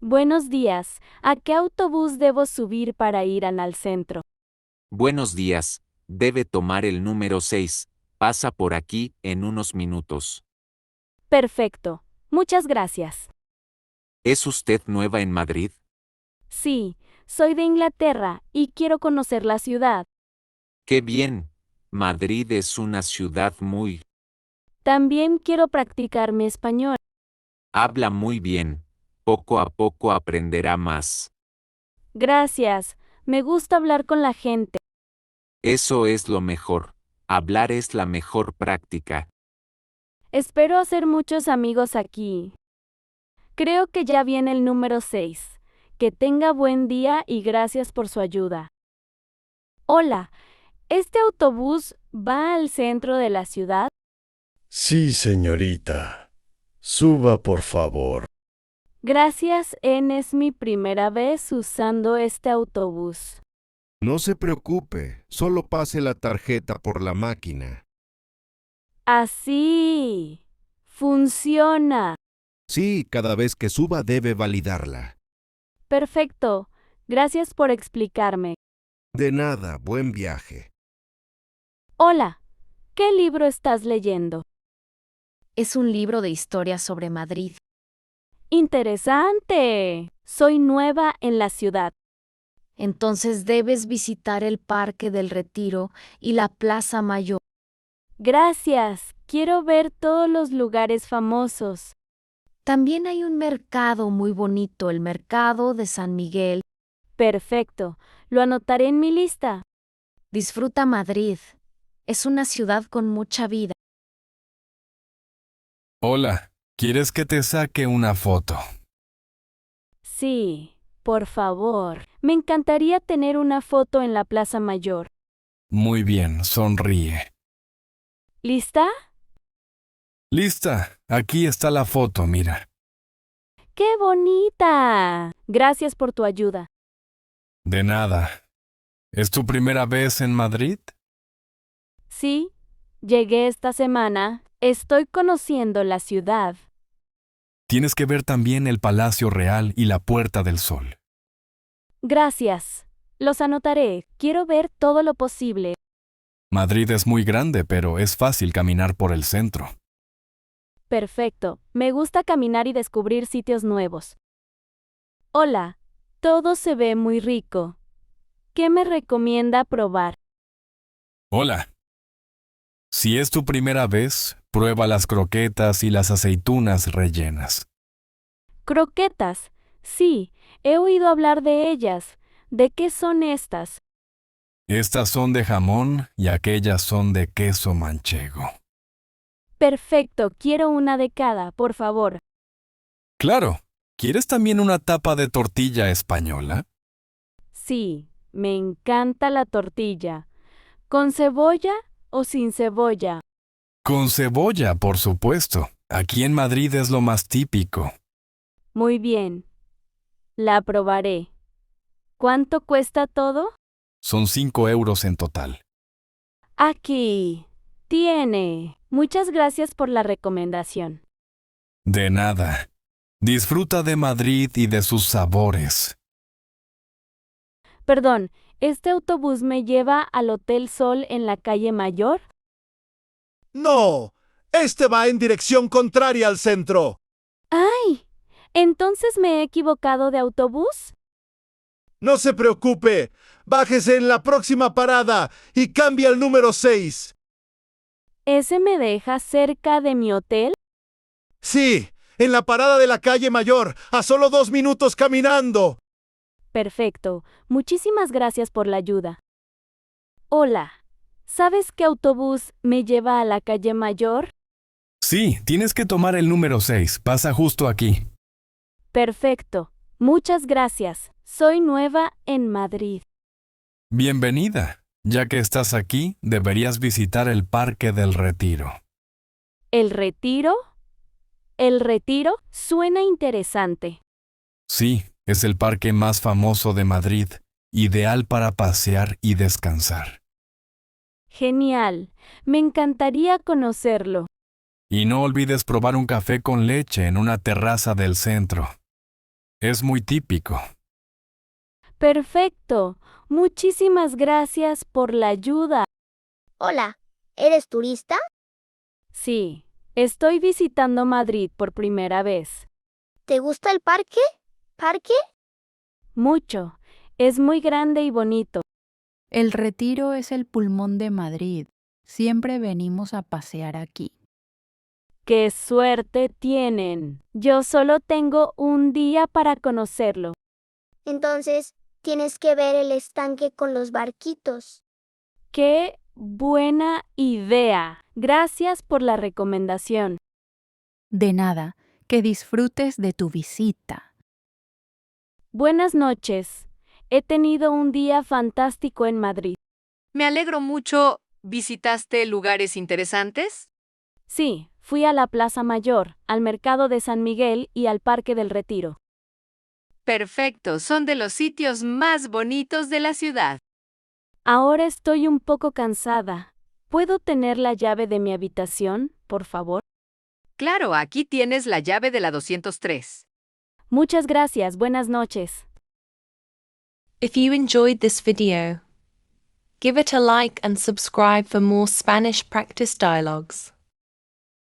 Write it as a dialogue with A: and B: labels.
A: Buenos días. ¿A qué autobús debo subir para ir al centro?
B: Buenos días, debe tomar el número 6. Pasa por aquí en unos minutos.
A: Perfecto. Muchas gracias.
B: ¿Es usted nueva en Madrid?
A: Sí, soy de Inglaterra y quiero conocer la ciudad.
B: ¡Qué bien! Madrid es una ciudad muy...
A: También quiero practicar mi español.
B: Habla muy bien. Poco a poco aprenderá más.
A: Gracias. Me gusta hablar con la gente.
B: Eso es lo mejor. Hablar es la mejor práctica.
A: Espero hacer muchos amigos aquí. Creo que ya viene el número 6. Que tenga buen día y gracias por su ayuda. Hola, ¿este autobús va al centro de la ciudad?
C: Sí, señorita. Suba, por favor.
A: Gracias, es mi primera vez usando este autobús.
D: No se preocupe, solo pase la tarjeta por la máquina.
A: Así. Funciona.
D: Sí, cada vez que suba debe validarla.
A: Perfecto. Gracias por explicarme.
D: De nada, buen viaje.
A: Hola. ¿Qué libro estás leyendo?
E: Es un libro de historia sobre Madrid.
A: Interesante. Soy nueva en la ciudad.
E: Entonces debes visitar el Parque del Retiro y la Plaza Mayor.
A: Gracias. Quiero ver todos los lugares famosos.
E: También hay un mercado muy bonito, el Mercado de San Miguel.
A: Perfecto. Lo anotaré en mi lista.
E: Disfruta Madrid. Es una ciudad con mucha vida.
F: Hola, ¿quieres que te saque una foto?
A: Sí, por favor. Me encantaría tener una foto en la Plaza Mayor.
F: Muy bien, sonríe.
A: ¿Lista?
F: Lista, aquí está la foto, mira.
A: ¡Qué bonita! Gracias por tu ayuda.
F: De nada. ¿Es tu primera vez en Madrid?
A: Sí, llegué esta semana. Estoy conociendo la ciudad.
F: Tienes que ver también el Palacio Real y la Puerta del Sol.
A: Gracias. Los anotaré. Quiero ver todo lo posible.
F: Madrid es muy grande, pero es fácil caminar por el centro.
A: Perfecto. Me gusta caminar y descubrir sitios nuevos. Hola. Todo se ve muy rico. ¿Qué me recomienda probar?
F: Hola. Si es tu primera vez, prueba las croquetas y las aceitunas rellenas.
A: Croquetas. Sí, he oído hablar de ellas. ¿De qué son estas?
F: Estas son de jamón y aquellas son de queso manchego.
A: Perfecto, quiero una de cada, por favor.
F: Claro. ¿Quieres también una tapa de tortilla española?
A: Sí, me encanta la tortilla. ¿Con cebolla o sin cebolla?
F: Con cebolla, por supuesto. Aquí en Madrid es lo más típico.
A: Muy bien. La probaré. ¿Cuánto cuesta todo?
F: Son 5 euros en total.
A: Aquí. Tiene. Muchas gracias por la recomendación.
F: De nada. Disfruta de Madrid y de sus sabores.
A: Perdón, ¿este autobús me lleva al Hotel Sol en la calle Mayor?
C: No, este va en dirección contraria al centro.
A: ¡Ay! ¿Entonces me he equivocado de autobús?
C: No se preocupe. Bájese en la próxima parada y cambie al número 6.
A: ¿Ese me deja cerca de mi hotel?
C: Sí, en la parada de la calle Mayor, a solo 2 minutos caminando.
A: Perfecto. Muchísimas gracias por la ayuda. Hola. ¿Sabes qué autobús me lleva a la calle Mayor?
F: Sí, tienes que tomar el número 6. Pasa justo aquí.
A: Perfecto. Muchas gracias. Soy nueva en Madrid.
F: Bienvenida. Ya que estás aquí, deberías visitar el Parque del Retiro.
A: ¿El Retiro? El Retiro suena interesante.
F: Sí, es el parque más famoso de Madrid, ideal para pasear y descansar.
A: Genial. Me encantaría conocerlo.
F: Y no olvides probar un café con leche en una terraza del centro. Es muy típico.
A: Perfecto. Muchísimas gracias por la ayuda.
G: Hola, ¿eres turista?
A: Sí, estoy visitando Madrid por primera vez.
G: ¿Te gusta el parque? ¿Parque?
A: Mucho. Es muy grande y bonito.
H: El Retiro es el pulmón de Madrid. Siempre venimos a pasear aquí.
A: ¡Qué suerte tienen! Yo solo tengo un día para conocerlo.
G: Entonces, tienes que ver el estanque con los barquitos.
A: ¡Qué buena idea! Gracias por la recomendación.
H: De nada, que disfrutes de tu visita.
A: Buenas noches. He tenido un día fantástico en Madrid.
I: Me alegro mucho. ¿Visitaste lugares interesantes?
A: Sí, fui a la Plaza Mayor, al Mercado de San Miguel y al Parque del Retiro.
I: Perfecto, son de los sitios más bonitos de la ciudad.
A: Ahora estoy un poco cansada. ¿Puedo tener la llave de mi habitación, por favor?
I: Claro, aquí tienes la llave de la 203.
A: Muchas gracias. Buenas noches.
J: If you enjoyed this video, give it a like and subscribe for more Spanish practice dialogues.